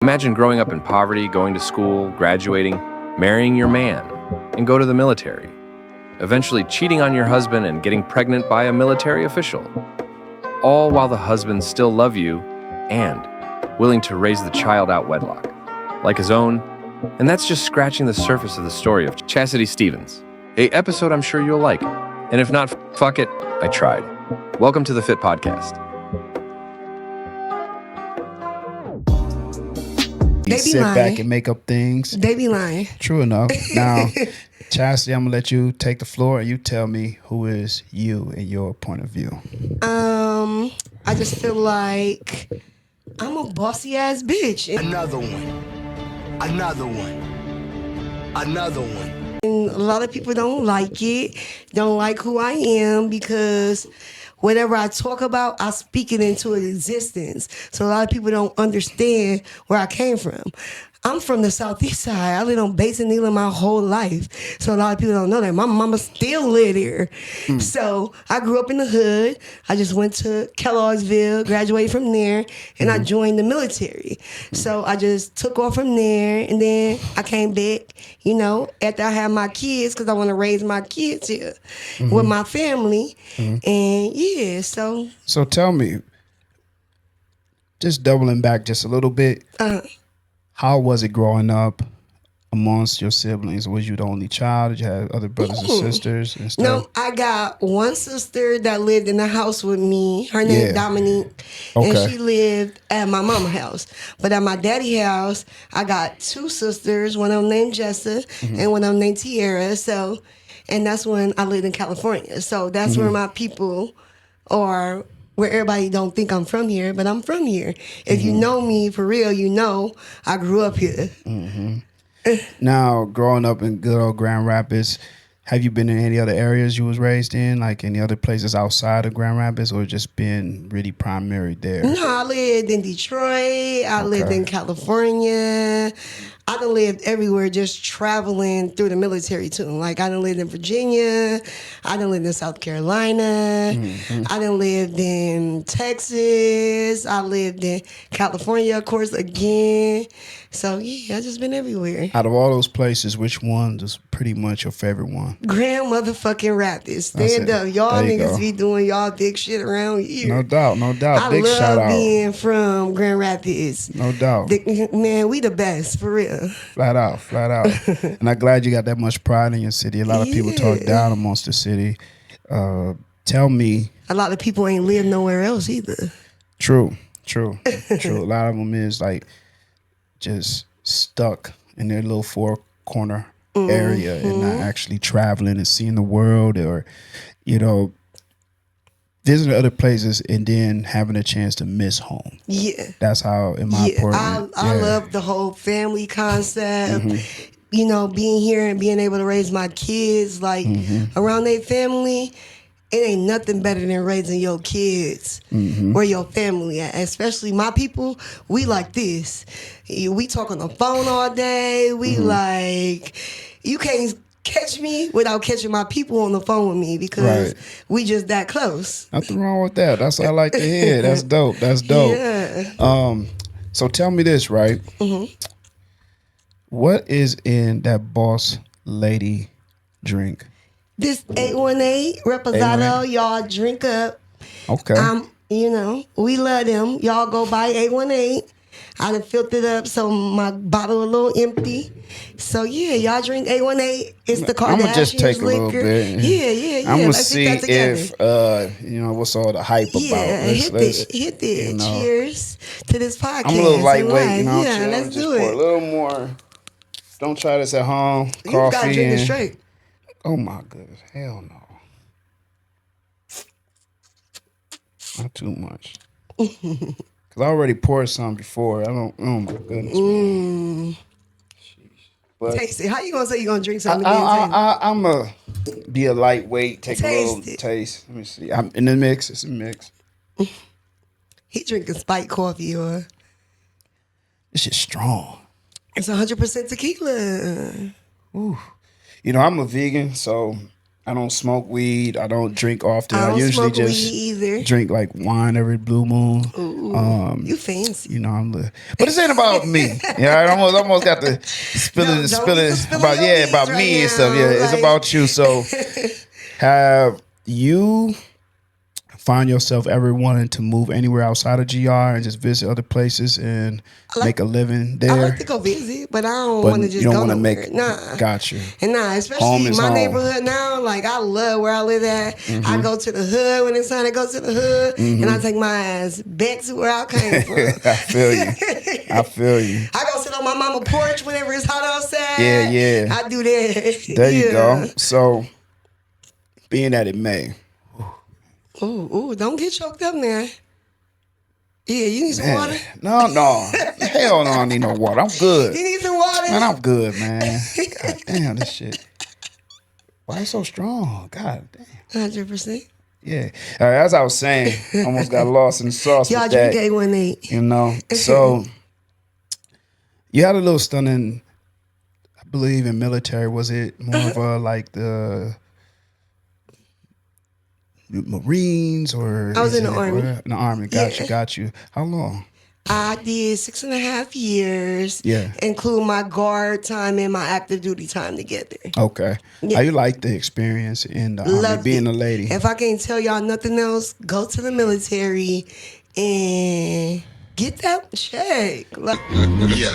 Imagine growing up in poverty, going to school, graduating, marrying your man, and go to the military. Eventually cheating on your husband and getting pregnant by a military official. All while the husband still love you and willing to raise the child out wedlock, like his own. And that's just scratching the surface of the story of Chasity Stevens. A episode I'm sure you'll like. And if not, fuck it, I tried. Welcome to the Fit Podcast. You sit back and make up things. They be lying. True enough. Now, Chasity, I'm gonna let you take the floor and you tell me who is you in your point of view. I just feel like I'm a bossy ass bitch. Another one. Another one. Another one. And a lot of people don't like it, don't like who I am because whatever I talk about, I speak it into existence. So a lot of people don't understand where I came from. I'm from the southeast side. I lived on Basin Needle my whole life. So a lot of people don't know that. My mama still lived here. So I grew up in the hood. I just went to Kellogg'sville, graduated from there, and I joined the military. So I just took off from there, and then I came back, after I had my kids, because I want to raise my kids here with my family. And yeah, so. So tell me, just doubling back just a little bit, how was it growing up amongst your siblings? Was you the only child? Did you have other brothers and sisters and stuff? No, I got one sister that lived in the house with me. Her name is Dominique. And she lived at my mama's house. But at my daddy's house, I got two sisters. One of them named Jessa and one of them named Tierra. So, and that's when I lived in California. So that's where my people are. Where everybody don't think I'm from here, but I'm from here. If you know me for real, you know I grew up here. Now, growing up in good old Grand Rapids, have you been in any other areas you was raised in, like any other places outside of Grand Rapids, or just been really primary there? No, I lived in Detroit. I lived in California. I done lived everywhere just traveling through the military too. Like I done lived in Virginia. I done lived in South Carolina. I done lived in Texas. I lived in California, of course, again. So yeah, I just been everywhere. Out of all those places, which one was pretty much your favorite one? Grand motherfucking Rapids. Stand up. Y'all niggas be doing y'all big shit around here. No doubt, no doubt. Big I shout love out. being from Grand Rapids. No doubt. Man, we the best, for real. Flat out, flat out. And I'm glad you got that much pride in your city. A lot of people talk down amongst the city. Tell me. A lot of people ain't live nowhere else either. True. A lot of them is like just stuck in their little four corner area and not actually traveling and seeing the world or, visiting other places and then having a chance to miss home. Yeah. That's how, in my opinion. I love the whole family concept. Being here and being able to raise my kids, like, around their family. It ain't nothing better than raising your kids where your family at. Especially my people, we like this. We talk on the phone all day. We like, you can't catch me without catching my people on the phone with me because we just that close. Nothing wrong with that. That's what I like to hear. That's dope. That's dope. Yeah. So tell me this, right? What is in that boss lady drink? This 818 Reposado, y'all drink up. Okay. We love them. Y'all go buy 818. I done filled it up so my bottle a little empty. So yeah, y'all drink 818. It's the Kardashians I'm gonna just take a liquor. little bit. Yeah. I'm gonna Let's see get that together. if what's all the hype about. Hit it. Cheers to this podcast. I'm a little lightweight, Yeah, let's just do pour it. a little more. Don't try this at home. You Coffee gotta drink it and- straight. Oh my goodness, hell no. Not too much. Cause I already poured some before. I don't. Oh my goodness. Man. But Taste it. How you gonna say you gonna drink something? I'm a be a lightweight. Take a Taste little it. taste. Let me see. I'm in the mix. It's a mix. He drinking spiked coffee or This shit's strong. it's 100% tequila. Ooh. I'm a vegan, so I don't smoke weed. I don't drink often. I I don't usually smoke weed just either. drink like wine every blue moon. You fancy. You know, but this ain't about me. Yeah, I almost got to spill No, it, don't spill get to it spilling about your beans about right me and now, stuff. Yeah, it's like- about you. So, have you find yourself ever wanting to move anywhere outside of GR and just visit other places and make a living there? I like to go visit, but I don't But want to you just don't go wanna nowhere. make- Nah. got you. And nah, Home especially is my home. neighborhood now. Like I love where I live at. I go to the hood when it's time to go to the hood, and I take my ass back to where I came from. I feel you. I feel you. I go sit on my mama porch whenever it's hot outside. Yeah. I do that. There you Yeah. go. So, being that it may, Ooh, don't get choked up now. Yeah, you need some man, water. no, hell no, I don't need no water. I'm good. You need some water. Man, I'm good, man. God damn, this shit. Why it's so strong? God damn. 100%. Yeah. All right, as I was saying, almost got lost in the sauce Y'all with drink that. A18. You know, so you had a little stint in, I believe, in military. Was it more of a like the Marines or? I was is in the it- Army. In the Army. Got Yeah. you. Got you. How long? I did 6.5 years. Yeah. Include my guard time and my active duty time together. Okay. Yeah. How you like the experience in the Army, Loved being it. a lady? If I can't tell y'all nothing else, go to the military and get that check. Like, Yeah,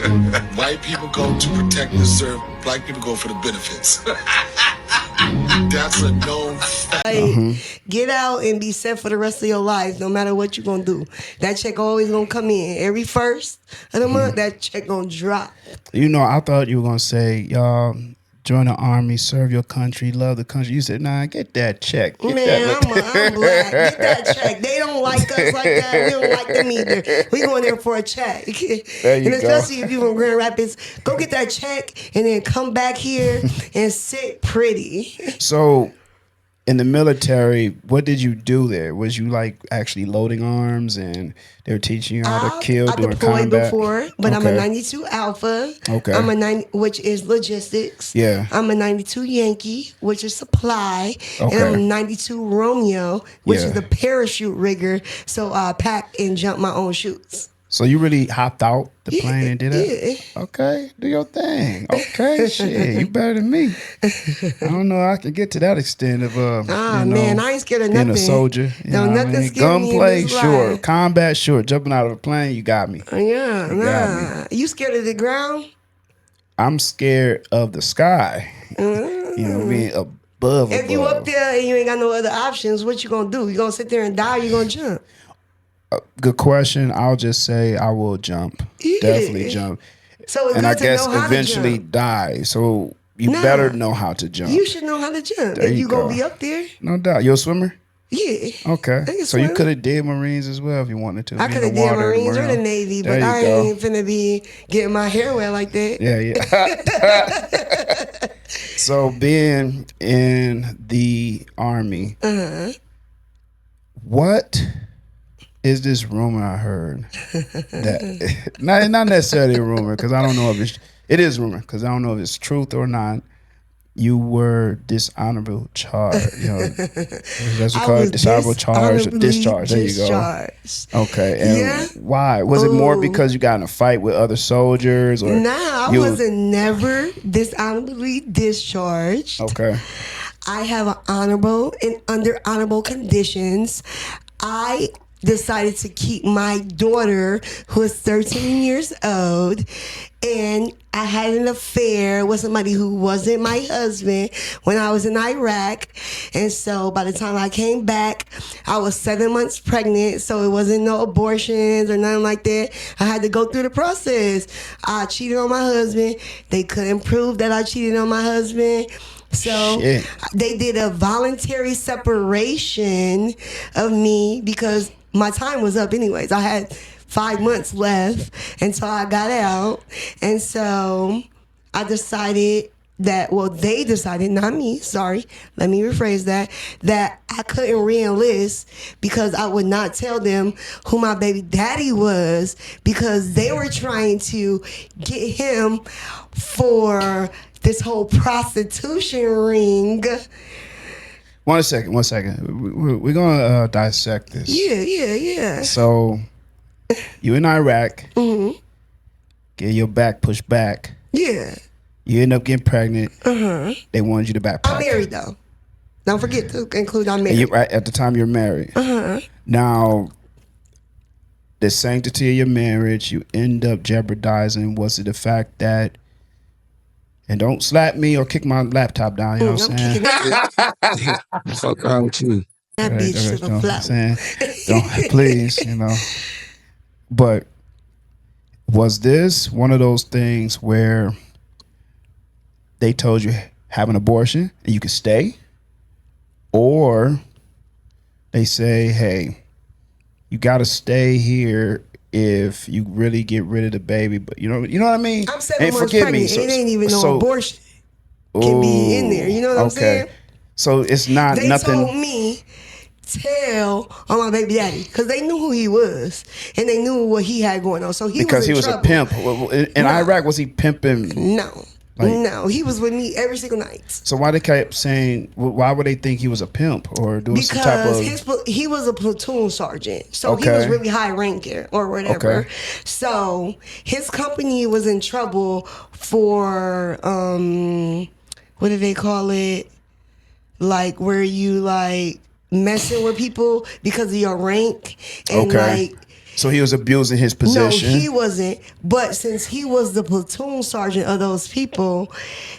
white people go to protect and serve. Black people go for the benefits. That's a known fact. get out and be set for the rest of your life, no matter what you're gonna do. That check always gonna come in. Every first of the month, that check gonna drop. You know, I thought you were gonna say, y'all join the Army, serve your country, love the country. You said, nah, get that check. Get Man, that. I'm black. Get that check. They don't like us like that. We don't like them either. We going there for a check. There you And especially if you from Grand Rapids, go get that check and then come back here and sit pretty. So, in the military, what did you do there? Was you like actually loading arms and they were teaching you how to kill I during deployed combat? before, but I'm a Okay. 92 Alpha. Okay. I'm a 90, which is logistics. Yeah. I'm a 92 Yankee, which is supply. And Okay. I'm a 92 Romeo, which Yeah. is the parachute rigger. So I pack and jump my own chutes. So you really hopped out the plane and did that? Yeah. Okay, do your thing. Okay, shit, you better than me. I don't know. I can get to that extent of Man, I ain't scared of being nothing. a soldier. You No, know what I nothing mean? scare me in Gunplay, this sure. life. Combat, sure. Jumping out of a plane, you got me. Yeah, You got nah. You scared of the ground? I'm scared of the sky. You know, being above. If you up there and you ain't got no other options, what you gonna do? You gonna sit there and die or you gonna jump? Good question. I'll just say I will jump. Yeah. Definitely jump. So it's And good I to guess know how eventually to jump. die. So you Nah. better know how to jump. You should know how to jump. There if you you gonna go. be up there, No doubt. You a swimmer? yeah. Okay. I can So you swim. could have did Marines as well if you wanted to. I Be in could have the did water, Marines or the Marine. Navy, There but you I go. ain't finna be getting my hair wet like that. Yeah. So being in the Army, what is this rumor I heard that not necessarily a rumor because I don't know if it is rumor because I don't know if it's truth or not. You were dishonorable charged. You know, that's what I called was dishonorable charge or dishonorably discharge. There you go. discharged. Okay. And Yeah. why? Was it more Ooh. because you got in a fight with other soldiers or Nah, I you- wasn't never dishonorably discharged. Okay. I have an honorable and under honorable conditions. I decided to keep my daughter, who is 13 years old, and I had an affair with somebody who wasn't my husband when I was in Iraq. And so by the time I came back, I was 7 months pregnant, so it wasn't no abortions or nothing like that. I had to go through the process. I cheated on my husband. They couldn't prove that I cheated on my husband. So Shit. they did a voluntary separation of me because my time was up anyways. I had 5 months left until I got out. And so I decided that, well, they decided, not me, sorry, let me rephrase that I couldn't re-enlist because I would not tell them who my baby daddy was because they were trying to get him for this whole prostitution ring. One second. We're gonna dissect this. Yeah. So, you in Iraq, get your back pushed back. Yeah. You end up getting pregnant. They wanted you to backpack. I'm married though. Don't forget to include I'm And married. you, right at the time you're married. Now, the sanctity of your marriage, you end up jeopardizing. Was it the fact that? And don't slap me or kick my laptop down. You know what I'm saying? kicking that, Fuck wrong with you? that Right, bitch to you the know what I'm floor. saying? Don't please, you know. But was this one of those things where they told you have an abortion and you could stay, or they say, hey, you got to stay here if you really get rid of the baby? But you know what I mean. I'm 7 And months forgive pregnant. me. So, it ain't even no so, abortion can be in there. You know what I'm okay. saying? So it's not They nothing. told me tell on my baby daddy because they knew who he was and they knew what he had going on. So Because he was trouble. a pimp. In Iraq, was he pimping? No. Like- No, he was with me every single night. So why they kept saying? Why would they think he was a pimp or doing some type Because of? he was a platoon sergent, so he Okay. was really high ranking or whatever. Okay. So his company was in trouble for what do they call it? Like where you like messing with people because of your rank and Okay. like. So he was abusing his position. No, he wasn't. But since he was the platoon sergeant of those people,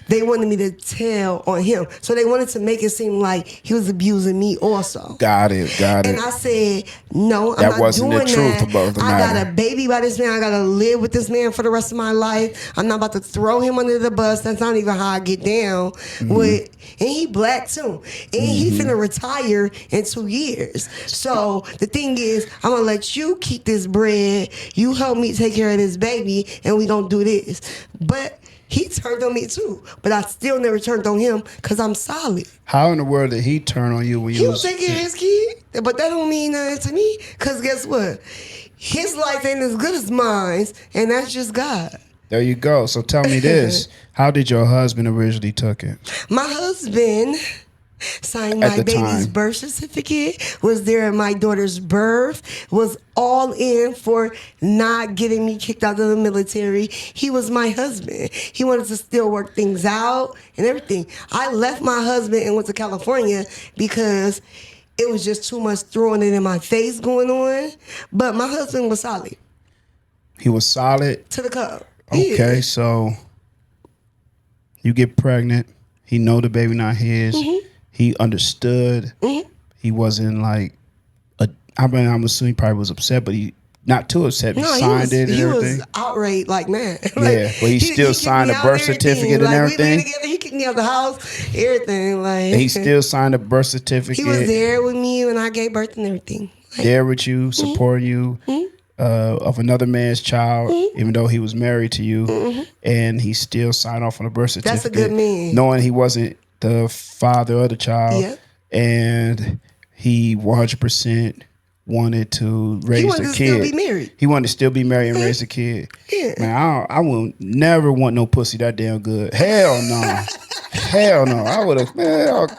they wanted me to tell on him. So they wanted to make it seem like he was abusing me also. Got it. And I said, no, I'm That not wasn't the doing truth that. about the I matter. got a baby by this man. I got to live with this man for the rest of my life. I'm not about to throw him under the bus. That's not even how I get down with. And he black too. And he finna retire in 2 years. So the thing is, I'm gonna let you keep this bread. You help me take care of this baby, and we gonna do this. But he turned on me too. But I still never turned on him because I'm solid. How in the world did he turn on you when you He was taking care of his kid, but that don't mean nothing to me. Cause guess what? His life ain't as good as mine, and that's just God. There you go. So tell me this: how did your husband originally took it? My husband signed At my the baby's time. birth certificate, was there at my daughter's birth, was all in for not getting me kicked out of the military. He was my husband. He wanted to still work things out and everything. I left my husband and went to California because it was just too much throwing it in my face going on. But my husband was solid He was solid. to the cup. Okay, Yeah. so you get pregnant. He know the baby not his. He understood. He wasn't like I'm assuming he probably was upset, but he not too upset. He signed it and he everything. was outraged like man. Yeah, but he still kicked signed me a out birth and everything. certificate and like, everything? We lived together. He kicked me out the house, everything. Like And he still signed a birth certificate. he was there with me when I gave birth and everything. Like, there with you, supporting you of another man's child, even though he was married to you, and he still signed off on a birth certificate. That's a good man. Knowing he wasn't the father of the child, Yep. and he 100% wanted to raise wanted the to kid. still be married. He wanted to still be married and raise the kid. Yeah. Man, I will never want no pussy that damn good. Hell no. Hell no. I would have, man, I'd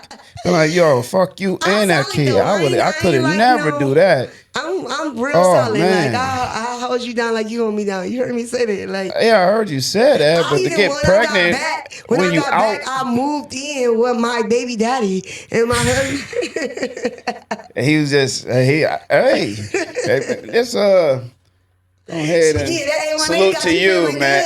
been like, yo, fuck you and that solid kid. though. I could have like, never no. do that. I'm real Oh, solid. man. Like I hold you down like you hold me down. You heard me say that. Like Yeah, I heard you say that, but to even get when pregnant when when I you got out, back, I moved in with my baby daddy and my husband. he was just it's go ahead and Yeah, that ain't my name salute got to you you, feeling man.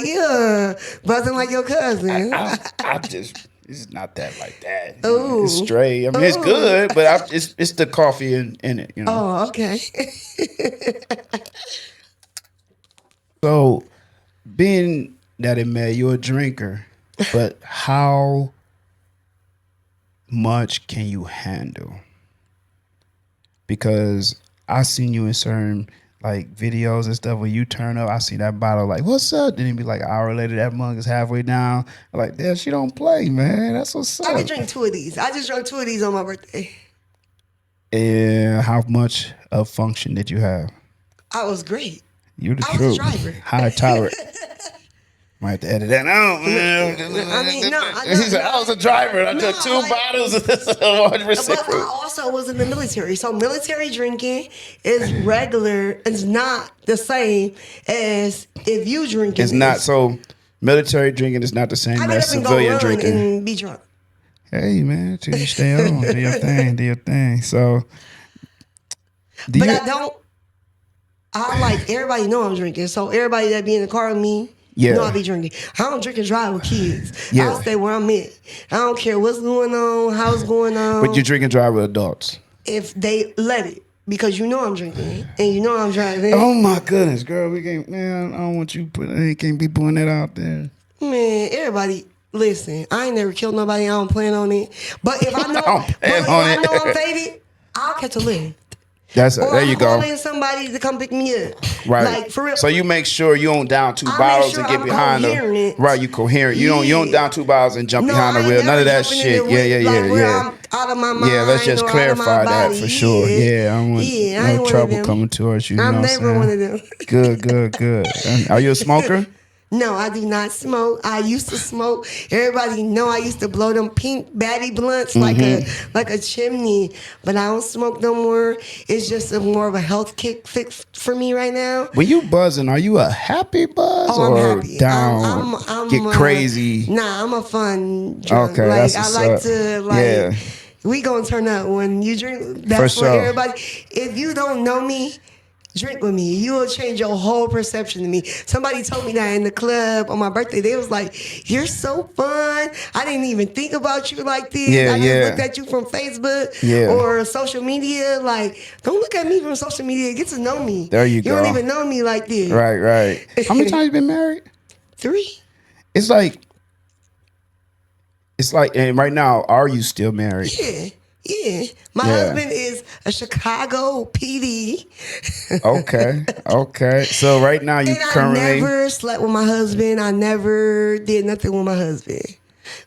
Yeah. Buzzing like your cousin. I just it's not that like that. Ooh. It's straight. I mean, it's good, but it's the coffee in it. You know. Oh, okay. So, being that it man, you're a drinker, but how much can you handle? Because I seen you in certain like videos and stuff when you turn up, I see that bottle like, what's up? Then it be like an hour later, that mug is halfway down. I'm like, damn, she don't play, man. That's what's I up. can drink 2 of these. I just drank 2 of these on my birthday. And how much of function did you have? I was great. You the I was truth. a driver. High tolerance. Might have to edit that out. I mean, no. He said, I was a driver. I took 2 bottles of this 100% But fruit. I also was in the military. So military drinking is regular. It's not the same as if you drinking. It's not. So military drinking is not the same I get as up and go civilian run drinking. and be drunk. Hey, man, till you stay on. Do your thing. Do your thing. So, But I don't. I like everybody know I'm drinking. So everybody that be in the car with me, Yeah. know I be drinking. I don't drink and drive with kids. Yeah. I'll stay where I'm at. I don't care what's going on, how it's going on. But you drink and drive with adults. If they let it, because you know I'm drinking and you know I'm driving. Oh my goodness, girl, we can't. Man, I don't want you can't be putting that out there. Man, everybody, listen. I ain't never killed nobody. I don't plan on it. But if I know, I know I'm faded, I'll catch a lift. There you go. Or calling somebody to come pick me up. Right. Like, for real. So you make sure you don't down 2 I make bottles sure and get I'm behind them. coherent. Right, you coherent. You don't Yeah. down 2 bottles and jump No, behind I the ain't wheel. None of never that jumping in shit. the Yeah, wheel, like, where I'm out of my mind. Yeah, let's just or out of my clarify that body. for sure. Yeah, I don't want I ain't no one of trouble them. coming towards you. You I'm know never what one I'm of saying? them. Good. Are you a smoker? No, I do not smoke. I used to smoke. Everybody know I used to blow them pink batty blunts like a chimney. But I don't smoke no more. It's just more of a health kick fix for me right now. When you buzzing, are you a happy buzz Oh, or I'm happy. down? I'm get crazy. Nah, I'm a fun drunk. Okay, like that's I what's like up. to like. Yeah. We gonna turn up when you drink. That's For for sure. everybody. If you don't know me, drink with me. You will change your whole perception of me. Somebody told me that in the club on my birthday. They was like, "You're so fun. I didn't even think about you like this. Yeah, I just yeah. looked at you from Facebook Yeah. or social media. Like, don't look at me from social media. Get to know me. There you You go. don't even know me like this. Right. How many times you been married? 3. It's like, and right now, are you still married? Yeah. My Yeah. husband is a Chicago PD. Okay. So right now, you And currently. I never slept with my husband. I never did nothing with my husband.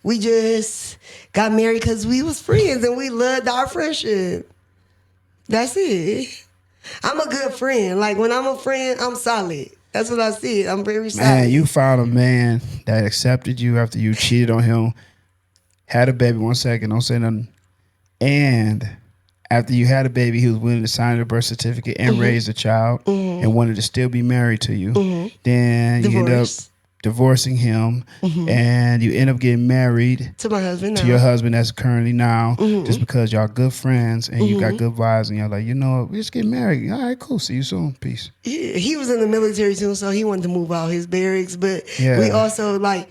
We just got married because we was friends and we loved our friendship. That's it. I'm a good friend. Like when I'm a friend, I'm solid. That's what I said. I'm very solid. Man, you found a man that accepted you after you cheated on him, had a baby. 1 second, don't say nothing. And after you had a baby, he was willing to sign the birth certificate and raise a child and wanted to still be married to you. Then you end up Divorce. divorcing him and you end up getting married To my husband now. to your husband that's currently now just because y'all good friends and you got good vibes and you're like, you know what, we just get married. All right, cool. See you soon. Peace. Yeah, he was in the military too, so he wanted to move out his barracks. But Yeah. we also, like,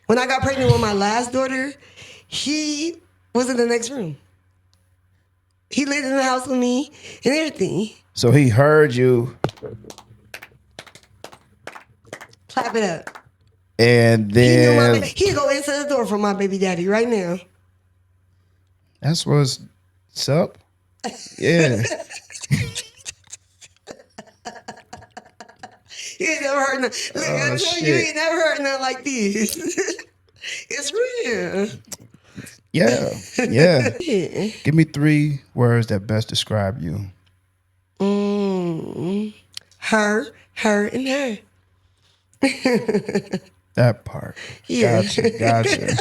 when I got pregnant with my last daughter, he was in the next room. He lived in the house with me and everything. So he heard you Clap it up. and He knew my then he'd go inside the door for my baby daddy right now. that's what's up. Yeah. He ain't never heard nothing. Look, I tell you, shit. he ain't never heard nothing like this. It's real. Yeah. Yeah. Give me 3 words that best describe you. Her, and her. That part. Yeah. Gotcha.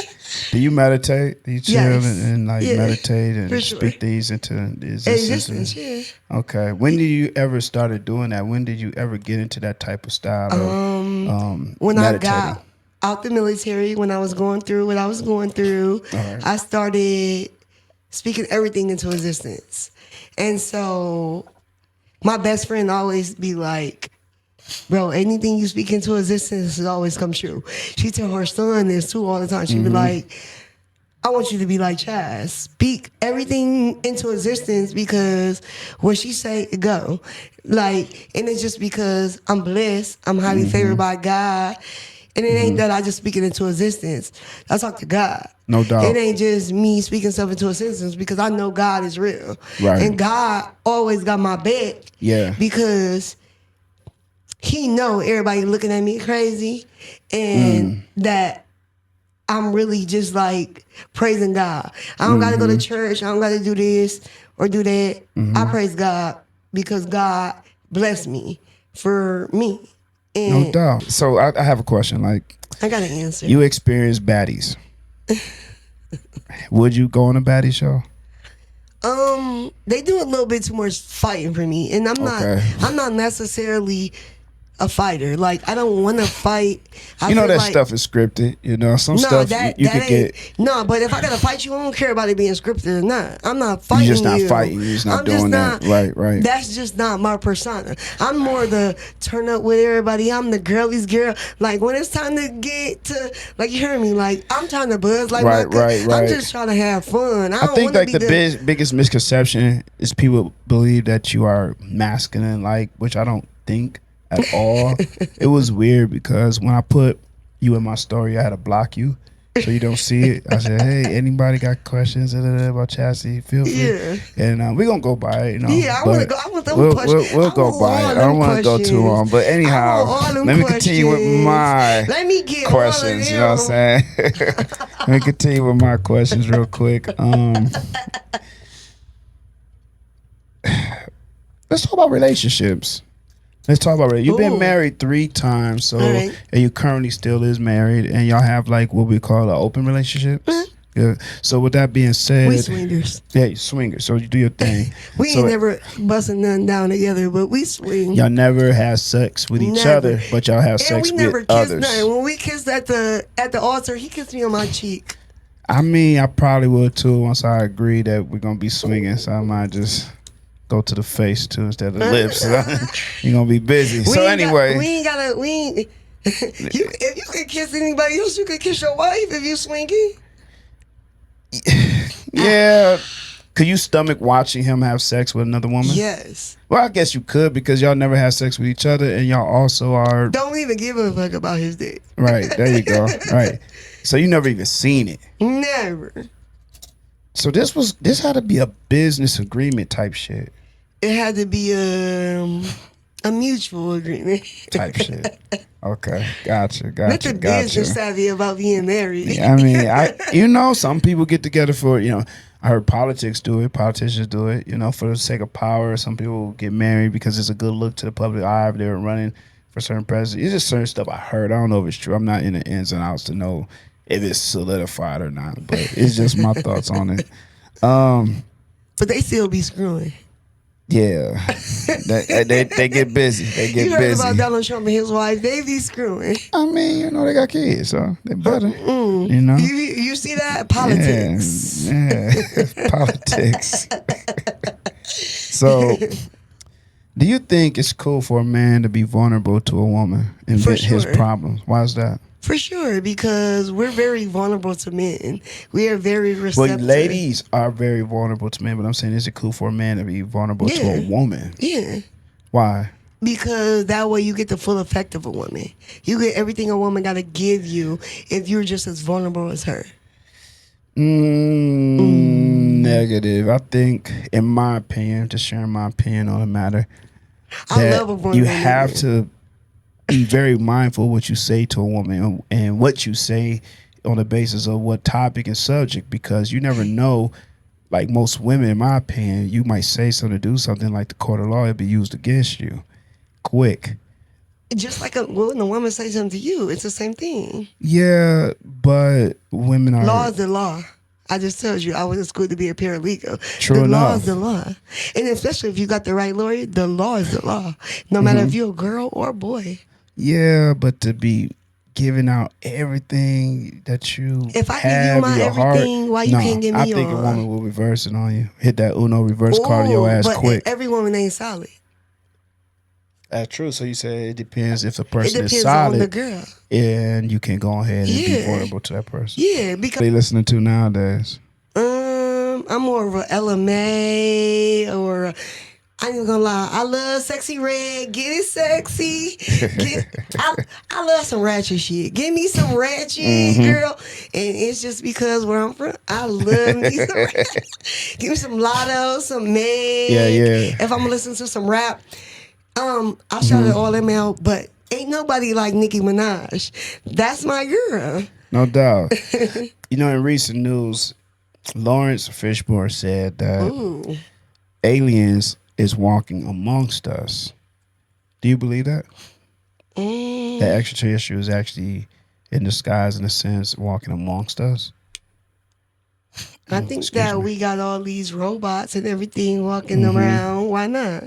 Do you meditate? Do you chill Yes. and Yeah. meditate and For sure. speak these into the Existence, yeah. Okay. When did you ever started doing that? When did you ever get into that type of style of When meditating? I got out the military, when I was going through what I was going through, I started speaking everything into existence. And so my best friend always be like, bro, anything you speak into existence always come true. She tell her son this too all the time. She be like, I want you to be like Chaz. Speak everything into existence because what she say, it go. Like, and it's just because I'm blessed. I'm highly favored by God. And it ain't that I just speak it into existence. I talk to God. No doubt. It ain't just me speaking stuff into existence because I know God is real. Right. And God always got my back. Yeah. Because he know everybody looking at me crazy and that I'm really just like praising God. I don't got to go to church. I don't got to do this or do that. I praise God because God blessed me for me. No doubt. So I have a question. Like, I got an answer. you experience baddies. Would you go on a baddie show? They do a little bit too much fighting for me, and Okay. I'm not necessarily a fighter. Like, I don't want to fight. I You know feel that like, stuff is scripted. You know, some stuff you could ain't- get. No, but if I gotta fight you, I don't care about it being scripted or not. I'm not fighting You're just not you. fighting. You're just not I'm doing that. Right. That's just not my persona. I'm more the turn up with everybody. I'm the girlies girl. Like, when it's time to get to, like, you hear me? Like, I'm trying to buzz. Like, Right. I'm just trying to have fun. I I don't think wanna like be the biggest misconception is people believe that you are masculine, like, which I don't think at all. It was weird because when I put you in my story, I had to block you so you don't see it. I said, "Hey, anybody got questions about Chasity? Feel free." Yeah. And we're gonna go by it, you know. Yeah, I but want to go. I want them we'll, questions. we'll I go want by all it. I them don't want to go too questions. long. But I anyhow, want all them let me continue with questions. my Let me get all of questions. You know what I'm them. saying? Let me continue with my questions real quick. Let's talk about relationships. Let's talk about it. You've been Ooh. married 3 times, so All right. and you currently still is married, and y'all have like what we call open relationships. Yeah. So with that being said, We swingers. yeah, you swingers. So you do your thing. We So ain't never busting nothing down together, but we swing. y'all never have sex with each Never. other, but y'all have And sex we never with kissed others. nothing. When we kissed at the altar, he kissed me on my cheek. I mean, I probably would too once I agree that we're gonna be swinging. So I might just go to the face too instead of the lips. You're gonna be busy. So anyway, if you could kiss anybody else, you could kiss your wife if you swinging. yeah. Could you stomach watching him have sex with another woman? Yes. Well, I guess you could because y'all never had sex with each other, and y'all also are Don't even give a fuck about his dick. right. There you go. Right. So you never even seen it. Never. So this had to be a business agreement type shit. It had to be a mutual agreement. Type shit. Okay, gotcha. Not the business savvy about being married. Yeah, I mean, some people get together for, I heard politics do it, politicians do it, for the sake of power. Some people get married because it's a good look to the public eye if they were running for certain presidents. It's just certain stuff I heard. I don't know if it's true. I'm not in the ins and outs to know if it's solidified or not, but it's just my thoughts on it. But they still be screwing. Yeah, they get busy. They get You heard busy. about Donald Trump and his wife? They be screwing. I mean, they got kids, so they better. You see that? Politics. Yeah, politics. So, do you think it's cool for a man to be vulnerable to a woman and For vent his sure. problems? Why is that? For sure, because we're very vulnerable to men. We are very Well, receptive. ladies are very vulnerable to men, but I'm saying, is it cool for a man to be vulnerable to a Yeah. woman? Yeah. Why? Because that way you get the full effect of a woman. You get everything a woman got to give you if you're just as vulnerable as her. Negative. I think, in my opinion, just sharing my opinion on the matter, I that love a vulnerable you have nigga. to be very mindful of what you say to a woman and what you say on the basis of what topic and subject, because you never know. Like most women, in my opinion, you might say something, do something, like the court of law, it'll be used against you quick. Just like when a woman says something to you, it's the same thing. Yeah, but women are Law is the law. I just told you I was in school to be a paralegal. True the law enough. is the law. And especially if you got the right lawyer, the law is the law. No matter if you're a girl or a boy. Yeah, but to be giving out everything that you If I give you have my in your everything, heart, why you can't give me I think your- a woman will reverse it on you. Hit that Uno reverse card to your ass but quick. every woman ain't solid. That's true. So you say it depends if the It person is depends on the solid, girl. and you can go ahead and be Yeah. vulnerable to that person. Yeah, What because are you listening to nowadays? I'm more of a LMA or I ain't even gonna lie. I love Sexy Red. Get it sexy. I love some ratchet shit. Give me some ratchet, girl. And it's just because where I'm from, I love me some ratchet. Give me some Lotto, some Meg. Yeah. If I'm gonna listen to some rap, I'll shout it all them out. But ain't nobody like Nicki Minaj. That's my girl. No doubt. In recent news, Lawrence Fishburne said that aliens is walking amongst us. Do you believe that? That extraterrestrial is actually in disguise, in a sense, walking amongst us. I think Excuse that me. we got all these robots and everything walking Mm-hmm. around. Why not?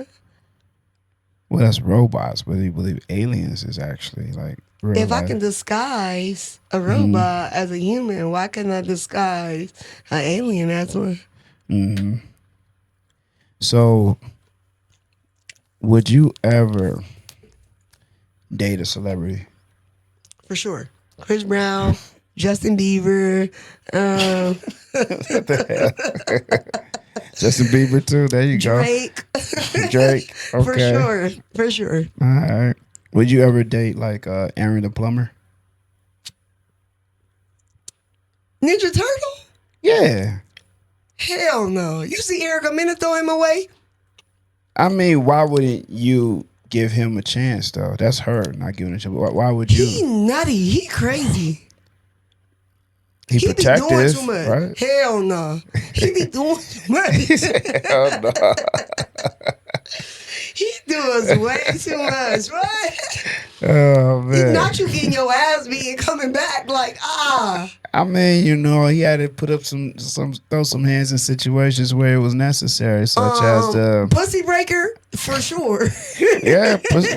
Well, that's robots, but you believe aliens is actually like real If I life. can disguise a Mm-hmm. robot as a human, why can't I disguise an alien as one? So, would you ever date a celebrity? For sure. Chris Brown, Justin Bieber, Justin Bieber too. There you Drake. go. Drake. Okay. For sure. For sure. All right. Would you ever date like Aaron the plumber? Ninja Turtle? Yeah. Hell no. You see Erica Mena throw him away? I mean, why wouldn't you give him a chance though? That's her not giving a chance. Why would you? He nutty. He crazy. He He be doing protective, too much. right? Hell no. He be doing too much. Hell no. He does way too much, right? Oh man. Not you getting your ass beat and coming back like, I mean, you know, he had to put up throw some hands in situations where it was necessary, such as the pussy breaker for sure.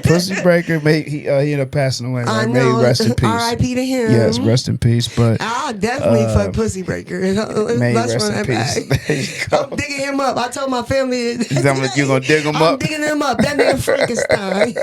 pussy breaker. He ended up passing away. I Right? know. May rest in peace. R.I.P. to him. Yes, rest in peace. But I'll definitely fuck pussy breaker. may Let's rest run in that peace. back. There you go. I'm digging him up. I told my family. You gonna dig him I'm up? digging him up. That nigga Frankenstein.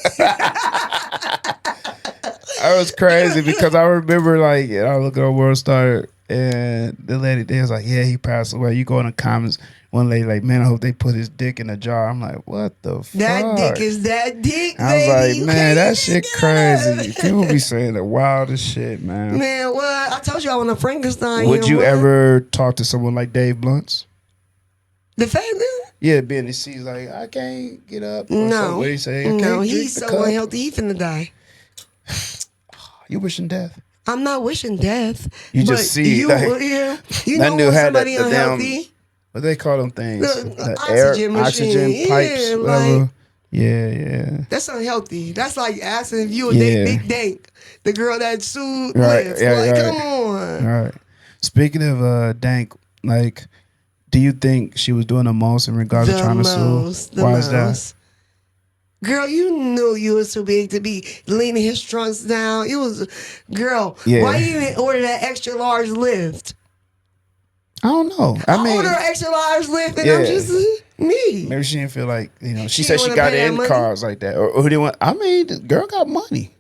I was crazy because I remember like I look at World Star and the lady there was like, yeah, he passed away. You go in the comments, one lady like, man, I hope they put his dick in a jar. I'm like, what the fuck? That dick is that dick, I was baby. like, You man, can't that even shit get crazy. it. People be saying the wildest shit, man. Man, what? I told you I want a Frankenstein. Would here, you what? ever talk to someone like Dave Blunt's? The fact that Yeah, being the seats like, I can't get up. Or no, something. What do you say? I no, can't he's drink the so cup. unhealthy. He finna die. You wishing death? I'm not wishing death. You but just see, you, like, you that know dude when had somebody the damn- unhealthy. What they call them things? The air, oxygen machine. oxygen pipes, Yeah, whatever. like- Yeah. That's unhealthy. That's like asking if you a Yeah. Big Dank, the girl that sued Right, Liz. yeah, like, right. come on. All right. Speaking of Dank, like, do you think she was doing the most in regards to trying to sue? Why is that? Girl, you knew you was too big to be leaning his trunks down. It was, girl, Yeah. why you didn't order that extra large lift? I don't know. I mean, order an extra large lift and Yeah. I'm just me. maybe she didn't feel like, she She said didn't she wanna got pay that in money? cars like that. Or who didn't want, I mean, the girl got money.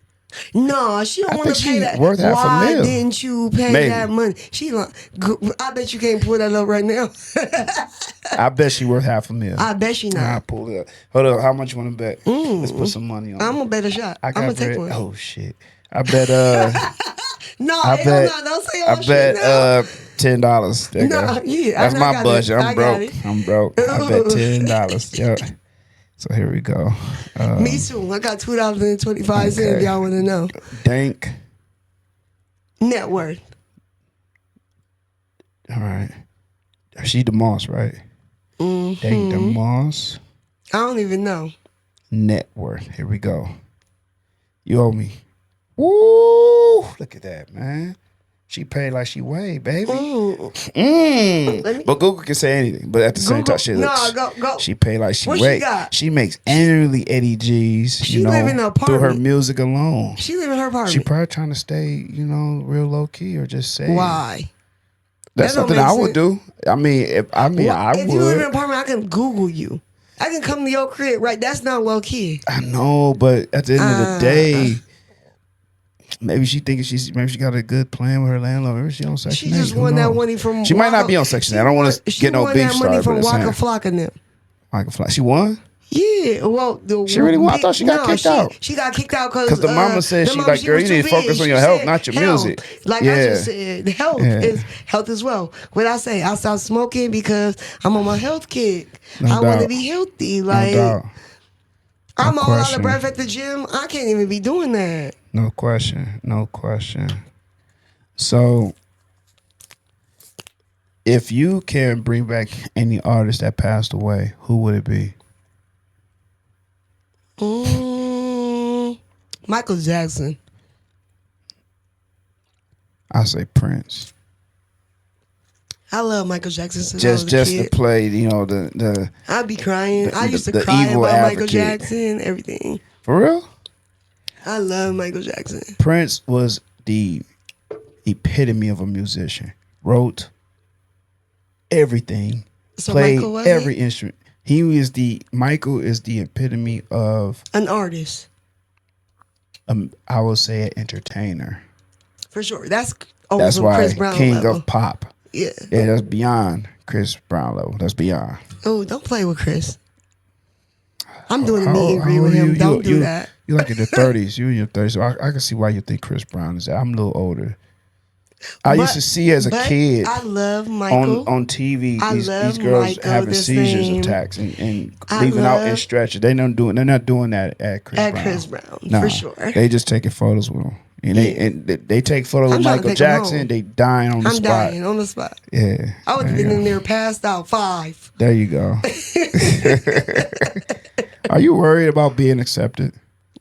No, she don't I want to think pay she's that. worth half a Why mil. didn't you pay Maybe. that money? She like, I bet you can't pull that up right now. I bet she worth $500,000. I bet she I'll not. pull it up. Hold up. How much you want to bet? Let's put some money on I'm it. gonna bet a shot. I I'm got gonna take bet- one. Oh, shit. I bet, No, I hell bet, no, don't say I all shit now. bet $10. There you Nah, go. yeah, That's I my got budget. it. I I'm got broke. it. I'm broke. I bet $10. Yep. So here we go. Me too. I got $2.25. Okay. If y'all want to know. Dank. Net worth. All right. She DeMoss, right? Dank DeMoss. I don't even know. Net worth. Here we go. You owe me. Woo! Look at that, man. She paid like she weighed, baby. Let me- But Google can say anything. But at the same Google- time, she No, looks. go. She paid like she What she weighed. got? She makes annually 80 G's. She live in an through her apartment. music alone. She live in her apartment. She probably trying to stay, real low key or just say. Why? That's That don't something make I would sense. do. I mean, I If you live in an would. apartment, I can Google you. I can come to your crib, right? That's not low key. I know, but at the end of the day, maybe she thinking maybe she got a good plan with her landlord. Maybe she on Section She 8. just Who won that knows? money from. She might not Waka- be on Section 8. I she don't won- want to she get no won beef that money started. from But Waka it's Flocka and them. Michael Fly. She won? Yeah, well, She really won? I thought she got kicked out. She got kicked out because 'Cause the mama said she like, girl, was you too need to focus big. on your She health, said not your health. music. Like Yeah. I just said, health Yeah. is health as well. What I say, I stopped smoking because I'm on my health kick. No I want to doubt. be healthy. No Like doubt. I'm all out question. of breath at the gym. I can't even be doing that. No question. No question. So, if you can bring back any artist that passed away, who would it be? Michael Jackson. I say Prince. I love Michael Jackson since I was a Just kid. to play, the I'd be crying. I used to the cry evil about Michael advocate. Jackson, everything. For real. I love Michael Jackson. Prince was the epitome of a musician. Wrote everything. So played Michael was every instrument. Michael is the epitome of an artist. I would say an entertainer. For sure. That's why Chris Brown King level. of Pop. Yeah. Yeah, that's beyond Chris Brown level. That's beyond. Oh, don't play with Chris. I'm doing a How- meet and how greet with old are him. you? Don't do that. You're like in your 30s. You're in your 30s. So I can see why you think Chris Brown is that. I'm a little older. I used to see as a kid I love Michael. on TV I these love girls Michael having the seizures same. attacks and I leaving out in love- stretches. They're not doing that at Chris Brown. Chris Brown, Nah, for sure. They just taking photos with him. And they take photos I'm with trying to Michael take 'em Jackson. home. They dying on the I'm spot. dying on the spot. Yeah. I would have there been you in go. there passed out 5. There you go. Are you worried about being accepted?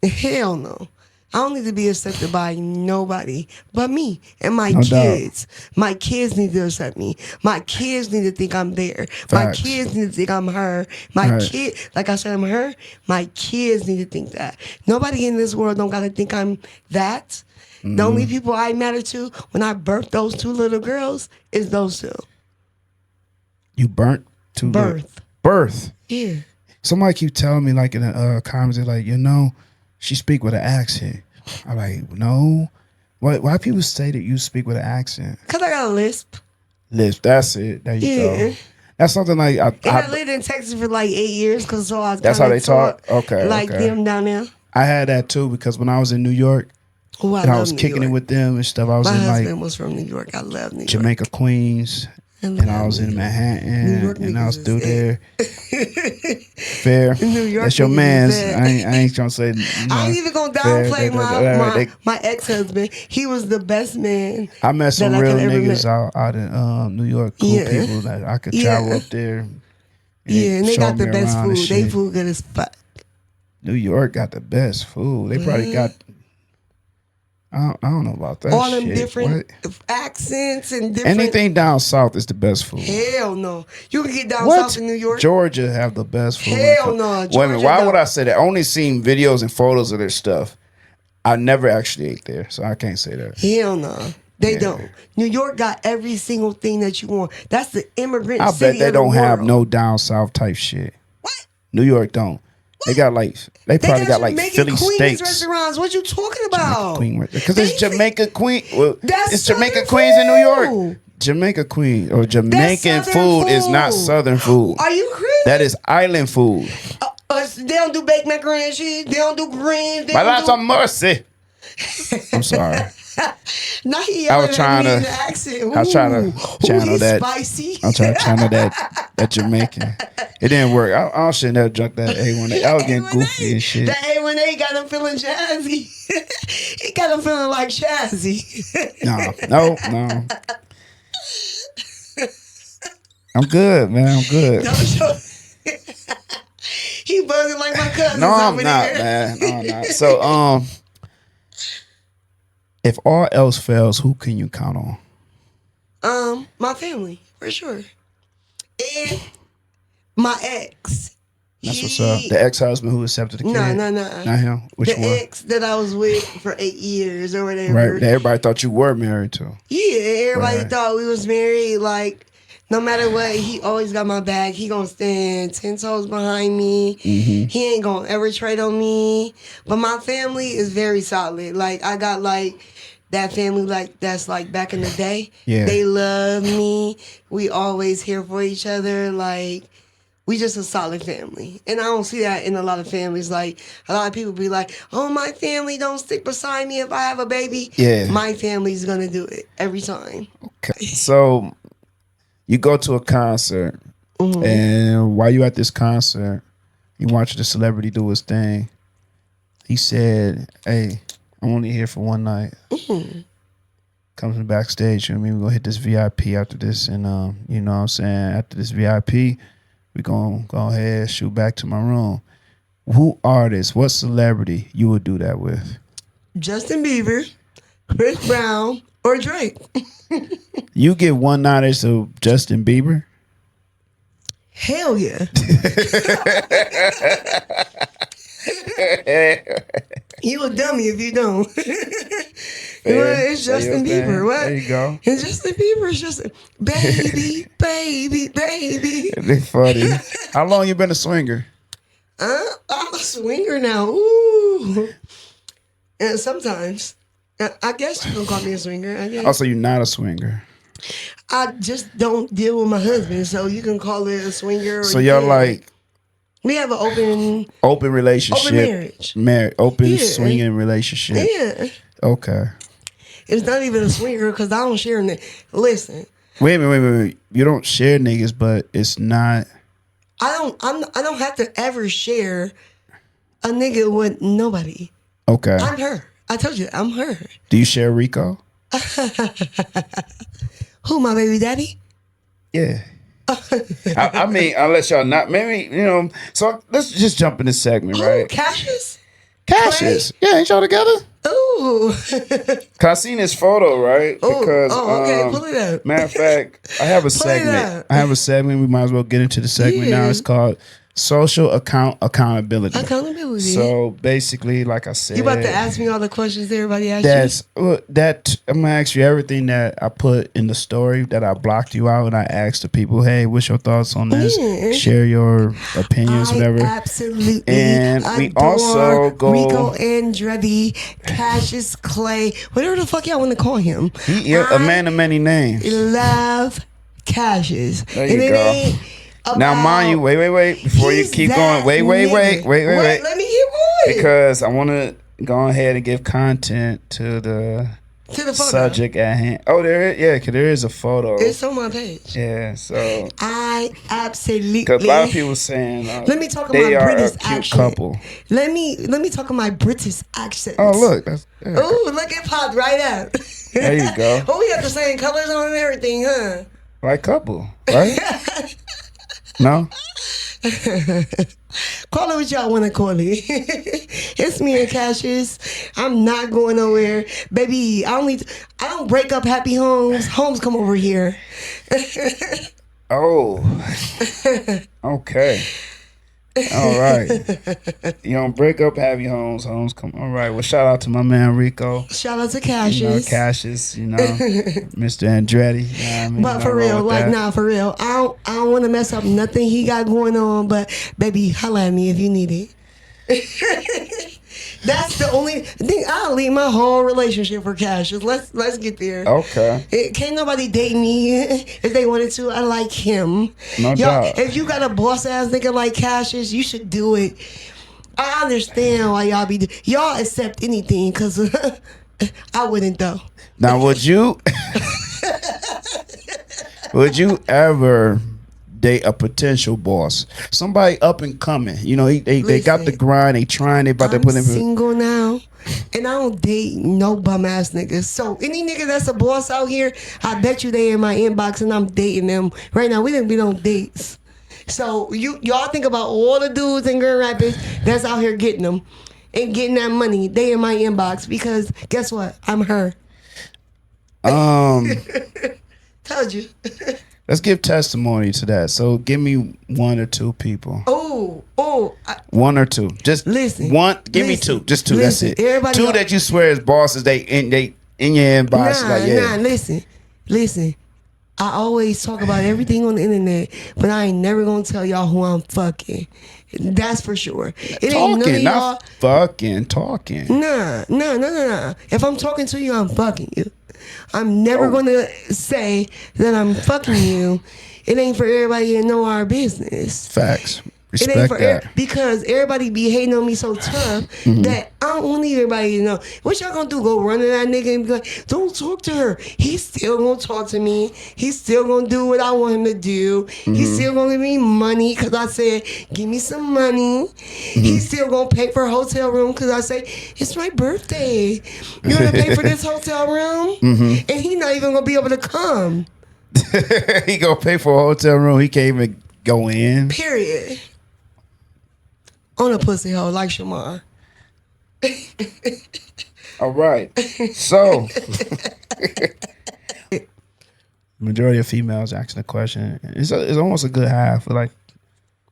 Hell no. I don't need to be accepted by nobody but me and my No doubt. kids. My kids need to accept me. My kids need to think I'm there. My Facts. kids need to think I'm her. My Right. kid, like I said, I'm her. My kids need to think that. Nobody in this world don't gotta think I'm that. The only Mm-hmm. people I matter to when I birthed those 2 little girls is those 2. You burnt to birth. Yeah. Somebody keep telling me like in the comments, they're like, she speak with an accent. I'm like, no. Why people say that you speak with an accent? Cause I got a lisp. Lisp, that's it. There you Yeah. go. That's something like And I lived in Texas for like 8 years because so I was That's how kinda they talk? taught Okay, like okay. them down there. I had that too because when I was in New York Oh, and I love was New kicking it York. with them and stuff, I was My in husband like was from New York. I love New York. Jamaica, Queens, and I was in New Manhattan York and I was niggas through is there. Fair. New York That's your niggas man's. is I ain't trying to say. I ain't even gonna fair, downplay they- my ex-husband. He was the best man. I met some that I real could ever niggas met. out in New York, cool Yeah. people that I could Yeah. travel up there. Yeah, and they show got the me best around and food. They shit. food good as fuck. New York got the best food. They probably got. I don't know about that. All them shit. different What? accents and different. Anything down south is the best food. Hell no. You can get down What? south in New York. Georgia have the best food. Hell no, Wait a minute. Georgia Why would don't. I say that? I only seen videos and photos of their stuff. I never actually ate there, so I can't say that. Hell no. They Yeah. don't. New York got every single thing that you want. That's the immigrant I city bet they of the don't have world. no down south type shit. What? New York don't. They got like they probably got like Jamaican Philly Queens steaks. restaurants. What you talking about? Because They it's Jamaica Queen. Well, That's it's Jamaica Southern Queens in New York. food. Jamaica Queen or Jamaican Southern food is not food. Southern food. Are you crazy? That is island food. They don't do baked macaroni and cheese. They don't do greens. They My don't last do. on mercy. I'm sorry. Now he I was yelling trying at me in to- the accent. I was trying to Ooh, channel he's that. Spicy. I'm trying to channel that Jamaican. It didn't work. I should never drunk that A1. I was getting goofy and shit. The A1A got him feeling jazzy. He got him feeling like Chasity. No. I'm good, man. I'm good. Don't show. He buzzing like my cousin. No, I'm over not, there. man. No, I'm not. So, if all else fails, who can you count on? My family for sure, and my ex. That's what's up. The ex-husband who accepted the kid. No. Not him. Which The one? ex that I was with for 8 years or whatever. Right. That everybody thought you were married to. Yeah, everybody Right. thought we was married. Like, no matter what, he always got my back. He gonna stand 10 toes behind me. Mm-hmm. He ain't gonna ever trade on me. But my family is very solid. Like, I got like that family like that's like back in the day. Yeah. They love me. We always here for each other. Like, we just a solid family. And I don't see that in a lot of families. Like, a lot of people be like, oh, my family don't stick beside me if I have a baby. Yeah. My family's going to do it every time. Okay. So, you go to a concert, and while you at this concert, you watch the celebrity do his thing. He said, "Hey, I'm only here for one night." Comes from backstage. You know what I mean, we're gonna hit this VIP after this, and you know what I'm saying, after this VIP, we're gonna go ahead shoot back to my room. Who artist, what celebrity you would do that with? Justin Bieber, Chris Brown, or Drake. You give one-nighters to Justin Bieber? Hell yeah. You a dummy if you don't. Well, it's Justin Bieber. What? There you go. It's Justin Bieber. It's just baby, baby, baby. They funny. How long you been a swinger? I'm a swinger now. Ooh. And sometimes, I guess you can call me a swinger. I guess. Also, you're not a swinger. I just don't deal with my husband, so you can call it a swinger. Or So y'all like we have an open relationship, open marriage, open swinging relationship. Yeah. Okay. It's not even a swinger because I don't share. Listen. Wait a minute. You don't share niggas, but it's not. I don't have to ever share a nigga with nobody. Okay. I'm her. I told you, I'm her. Do you share Rico? Who, my baby daddy? Yeah. I mean, I'll let y'all not. Maybe, so let's just jump in this segment, Who, right? Cassius? Cassius. Yeah, ain't y'all together? Ooh. Cause I seen this photo, right? Because, okay, pull it up. Matter of fact, I have a Pull it segment. up. I have a segment. We might as well get into the segment now. Yeah. It's called Social Accountability. Accountability. So basically, like I said, You about to ask me all the questions everybody asked that I'm gonna ask you everything that I put in the story that I blocked you out, and I asked the people, hey, what's your thoughts on this? Yeah. Share your opinions, whatever. Absolutely. And we adore also go Rico Andretti, Cassius Clay, whatever the fuck y'all want to call him. He a man of many names. Love Cassius. There you go. Now, mind you, wait. Before you keep going, wait. Let me keep going. Because I want to go ahead and give content to the photo. subject at hand. Oh, because there is a photo. It's on my page. Yeah, so. I absolutely. Because a lot of people saying let me talk they about are British a cute accent. couple. Let me talk about my British accent. Oh, look. Oh, look, it popped right up. There you go. Oh, we have the same colors on and everything, huh? Like couple, right? No? Call it what y'all want to call it. It's me and Cassius. I'm not going nowhere. Baby, I don't break up happy homes. Homes come over here. Oh. Okay. All right. You don't break up happy homes. Homes come. All right. Well, shout out to my man Rico. Shout out to Cassius. Cassius, Mr. Andretti. But for real, for real. I don't want to mess up nothing he got going on, but baby, holla at me if you need it. That's the only thing. I'll leave my whole relationship for Cassius. Let's get there. Okay. Can't nobody date me if they wanted to. I like him. No doubt. If you got a boss ass nigga like Cassius, you should do it. I understand why y'all accept anything because I wouldn't though. Now, would you ever date a potential boss, somebody up and coming? They got the grind, they trying, they about to put in. I'm single now, and I don't date no bum ass niggas. So any nigga that's a boss out here, I bet you they in my inbox, and I'm dating them right now. We didn't be on dates. So y'all think about all the dudes in Grand Rapids that's out here getting them and getting that money. They in my inbox because guess what? I'm her. Told you. Let's give testimony to that. So give me one or two people. One or two. Just listen. One. Give me two. Just two. Listen, that's it. Everybody two that you swear is bosses. They in your inbox. Listen. I always talk about everything on the internet, but I ain't never gonna tell y'all who I'm fucking. That's for sure. It ain't none of y'all. Not fucking talking. Nah. If I'm talking to you, I'm fucking you. I'm never gonna say that I'm fucking you. It ain't for everybody to know our business. Facts. Respect It ain't for that. because everybody be hating on me so tough that I don't need everybody to know. What y'all gonna do? Go run to that nigga and be like, don't talk to her. He's still gonna talk to me. He's still gonna do what I want him to do. He's still gonna give me money because I said, give me some money. He's still gonna pay for a hotel room because I say, it's my birthday. You gonna pay for this hotel room? And he not even gonna be able to come. He gonna pay for a hotel room. He can't even go in. Period. On a pussy hole like Shamar. All right. So, majority of females asking the question. It's almost a good half, like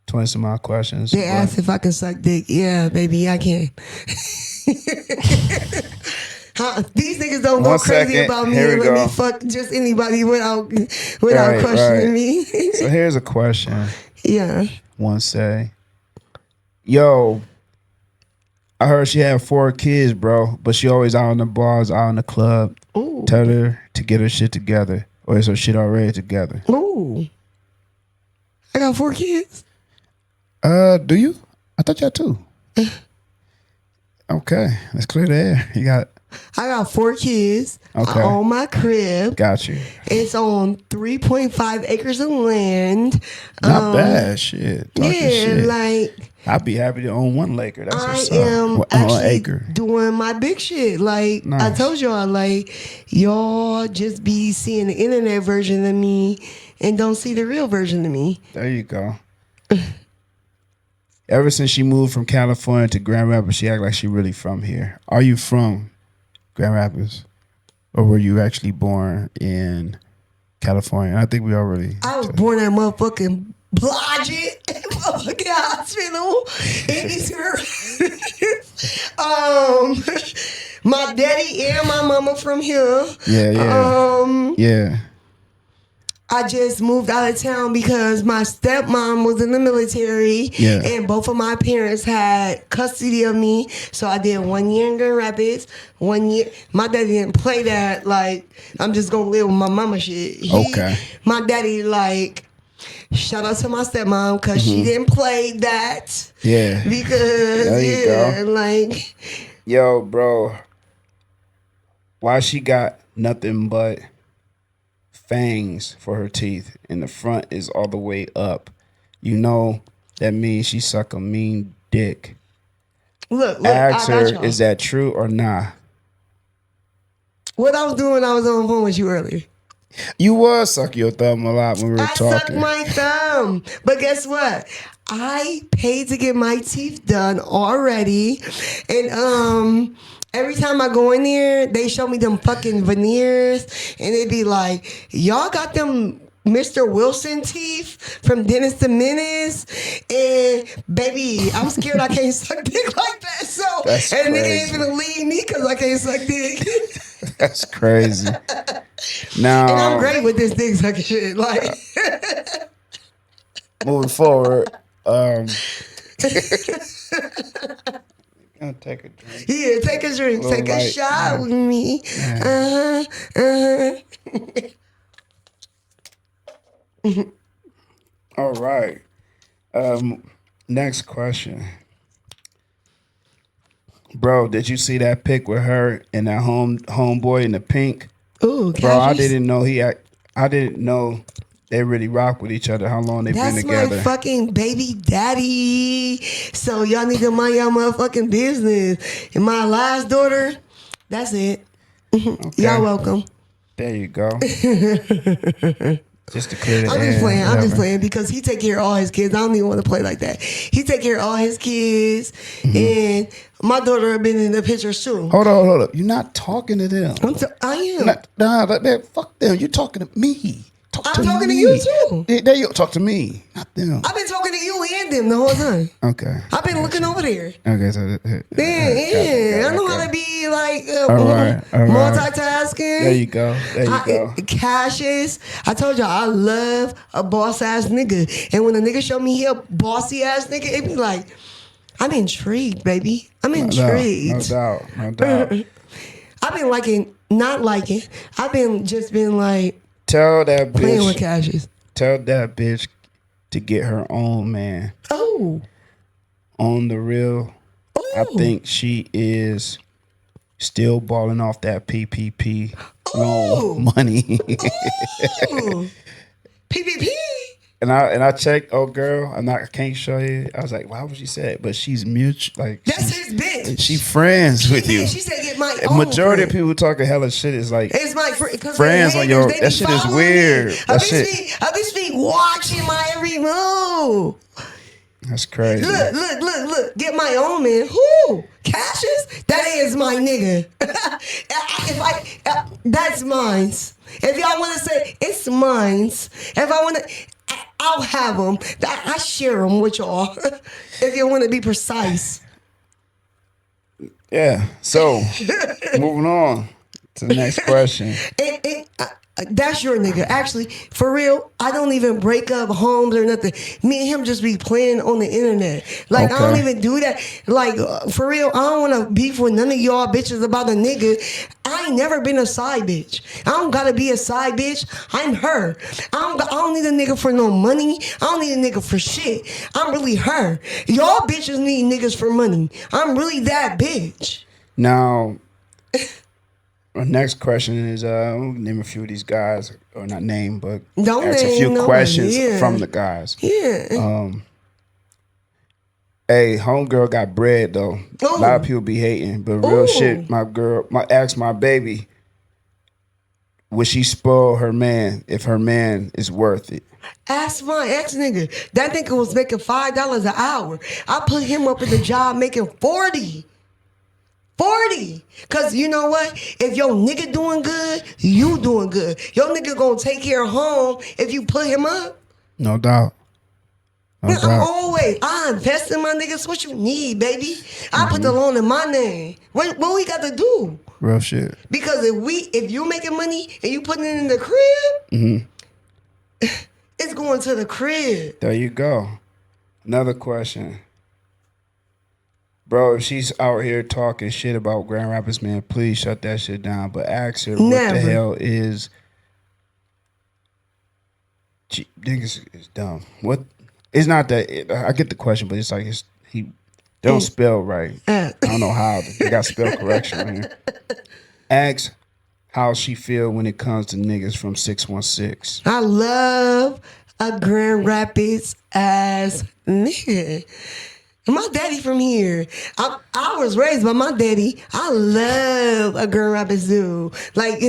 20 some odd questions. They asked if I can suck dick. Yeah, baby, I can. Huh? These niggas don't go 1 crazy second. about me Here and we let go. me fuck just anybody without Right, questioning right. me. So here's a question. Yeah. One say, yo, I heard she had 4 kids, bro, but she always out on the bars, out in the club. Ooh. Tell her to get her shit together, or is her shit already together? Ooh. I got 4 kids. Do you? I thought you had 2. Okay, let's clear the air. I got 4 kids. Okay. I own my crib. Got you. It's on 3.5 acres of land. Not bad, shit. Talking Yeah, shit. like I'd be happy to own 1 acre. That's I what's am up. 1 actually acre. doing my big shit. Like I Nice. told y'all, like y'all just be seeing the internet version of me and don't see the real version of me. There you go. Ever since she moved from California to Grand Rapids, she act like she really from here. Are you from Grand Rapids, or were you actually born in California? I think we already. I was born at motherfucking Blodgett, motherfucking hospital in East my daddy and my mama from here. Yeah. Yeah. I just moved out of town because my stepmom was in the military, Yeah. and both of my parents had custody of me. So I did 1 year in Grand Rapids, 1 year. My daddy didn't play that. Like, I'm just gonna live with my mama shit. Okay. My daddy, like, shout out to my stepmom because she didn't play that. Yeah. Because There you go. like, Yo, bro. Why she got nothing but fangs for her teeth and the front is all the way up? You know that means she suck a mean dick. look, Ask I got her, y'all. is that true or not? What I was doing, I was on the phone with you earlier. You was sucking your thumb a lot when we were I talking. suck my thumb. But guess what? I paid to get my teeth done already. And every time I go in there, they show me them fucking veneers. And they be like, y'all got them Mr. Wilson teeth from Dennis to Menace. And baby, I'm scared I can't suck dick like that. So, That's and nigga crazy. ain't gonna leave me because I can't suck dick. That's crazy. Now, And I'm great with this dick sucking shit. Like, moving forward, gonna take a drink. yeah, take a drink, Little take a light, shot with me. All right. Next question. Bro, did you see that pic with her and that homeboy in the pink? Ooh, Bro, I Cassius. didn't know they really rock with each other. How long they been That's together? my fucking baby daddy. So y'all need to mind y'all motherfucking business. And my last daughter, that's it. Okay. Y'all welcome. There you go. Just to clear the I'm air. just playing. I'm just whatever. playing because he take care of all his kids. I don't even want to play like that. He take care of all his kids, and my daughter have been in the pictures too. Hold up. You're not talking to them. I am. Fuck them. You're talking to me. I'm talking to you too. There you talk to me, not them. I've been talking to you and them the whole time. Okay. I've been looking over there. Okay. So. Yeah, I know how to be like All right. multitasking. There you go. Cassius, I told y'all I love a boss ass nigga, and when a nigga show me he a bossy ass nigga, it be like, I'm intrigued, baby. I'm intrigued. No doubt. I've been not liking. I've been like Tell that playing with bitch. Cassius. Tell that bitch to get her own man. Oh, On the real, I think she is still balling off that PPP loan money. ooh. PPP. And I checked. Oh, girl, I can't show you. I was like, why would she say it? But she's mutual. Like That's his bitch. she friends with you. She said get my A own majority of friend. people talking hella shit is like It's my friends friends on your. That shit is weird. That shit. I bitch be watching my every move. That's crazy. Look. Get my own man. Who? Cassius? That is my nigga. That's mine. If y'all want to say it's mine, if I want to, I'll have them. I share them with y'all. If you want to be precise. Yeah. So, moving on to the next question. That's your nigga. Actually, for real, I don't even break up homes or nothing. Me and him just be playing on the internet. Like, I don't even do that. Like, for real, I don't want to beef with none of y'all bitches about a nigga. I ain't never been a side bitch. I don't gotta be a side bitch. I'm her. I don't need a nigga for no money. I don't need a nigga for shit. I'm really her. Y'all bitches need niggas for money. I'm really that bitch. Now, our next question is, we'll name a few of these guys, or not name, but ask a few questions from the guys. Yeah. Hey, homegirl got bread though. Ooh. A lot of people be hating, but real shit, my baby, would she spoil her man if her man is worth it? Ask my ex nigga. That nigga was making $5 an hour. I put him up in the job making 40. 40. Cause you know what? If your nigga doing good, you doing good. Your nigga gonna take care of home if you put him up. No doubt. I invest in my niggas. What you need, baby? I put the loan in my name. What we got to do? Real shit. Because if you making money and you putting it in the crib, it's going to the crib. There you go. Another question. Bro, if she's out here talking shit about Grand Rapids, man, please shut that shit down. But ask her what the hell is... Niggas is dumb. What... It's not that I get the question, but it's like they don't spell right. I don't know how they got spell correction right here. Ask how she feel when it comes to niggas from 616. I love a Grand Rapids ass nigga. My daddy from here. I was raised by my daddy. I love a Grand Rapids dude. Like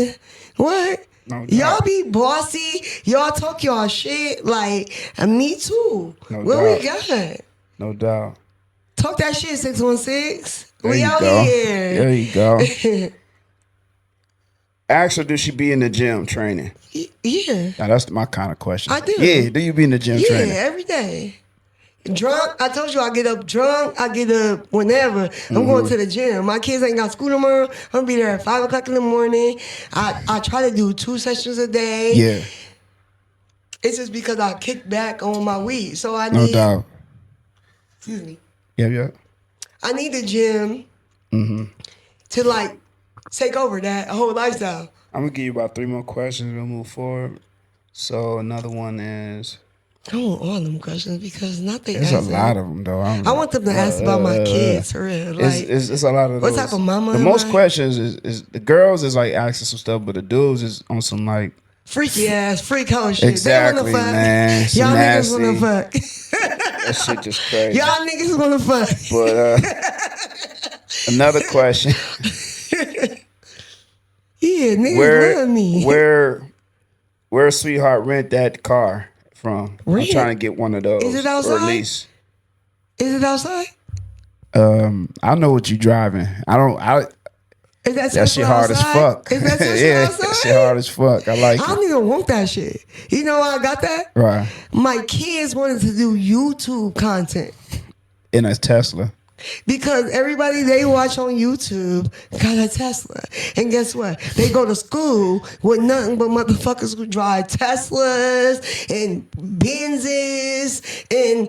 what? No y'all be bossy. Y'all talk y'all shit. Like, me too. No what doubt. We got? No doubt. Talk that shit, 616. There we out go. here. There you go. Ask her, does she be in the gym training? Yeah. Now, that's my kind of question. I do. Yeah, do you be in the gym training? Yeah, every day. Drunk, I told you I get up drunk, I get up whenever. I'm going to the gym. My kids ain't got school tomorrow. I'm gonna be there at 5 o'clock in the morning. I try to do 2 sessions a day. Yeah. It's just because I kick back on my weed. So I No need... doubt. Excuse me. Yeah. I need the gym to like take over that whole lifestyle. I'm gonna give you about 3 more questions. We'll move forward. So another one is... I want all them questions because not they There's asking. a lot of them though. I want them to ask about my kids for real. Like, it's a lot of those. What type of mama? The most questions is the girls is like asking some stuff, but the dudes is on some like freaky ass, freak hoe shit. Exactly, they wanna fuck. man. Y'all nasty. niggas wanna fuck. That shit just crazy. Y'all niggas wanna fuck. But another question. Yeah, niggas love me. Where sweetheart rent that car from? I'm trying to get one of those. Is it outside? Or at least. Is it outside? I know what you driving. Is that shit hard as fuck. Is that yeah, outside? That shit hard as fuck. I like I it. don't even want that shit. You know why I got that? Right. My kids wanted to do YouTube content. In a Tesla. Because everybody they watch on YouTube got a Tesla. And guess what? They go to school with nothing but motherfuckers who drive Teslas and Benzes and...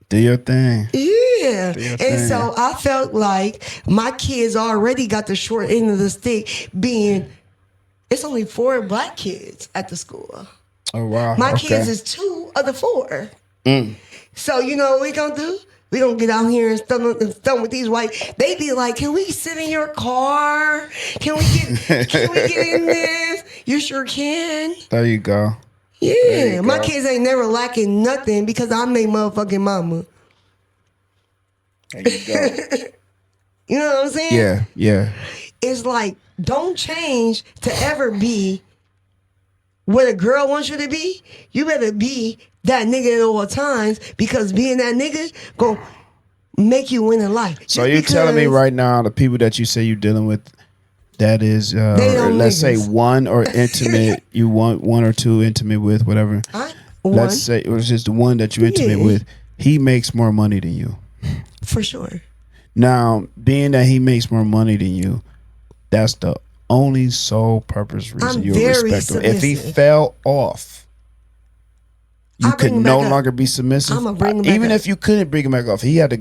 Do your thing. Yeah. And so I felt like my kids already got the short end of the stick being, it's only 4 black kids at the school. Oh, wow. My kids is 2 of the 4. So you know what we gonna do? We gonna get out here and stunt with these white. They be like, can we sit in your car? Can we get in this? You sure can. There you go. Yeah, my kids ain't never lacking nothing because I'm their motherfucking mama. There you go. You know what I'm saying? Yeah. It's like, don't change to ever be what a girl wants you to be, you better be that nigga at all times, because being that nigga gon' make you win in life. So you telling me right now the people that you say you're dealing with, that is, let's say one or intimate, you want one or two intimate with, whatever. Let's say it was just the one that you intimate with. He makes more money than you. For sure. Now, being that he makes more money than you, that's the only sole purpose reason you respect him. If he fell off, you could no longer be submissive. Even if you couldn't bring him back off, he had to,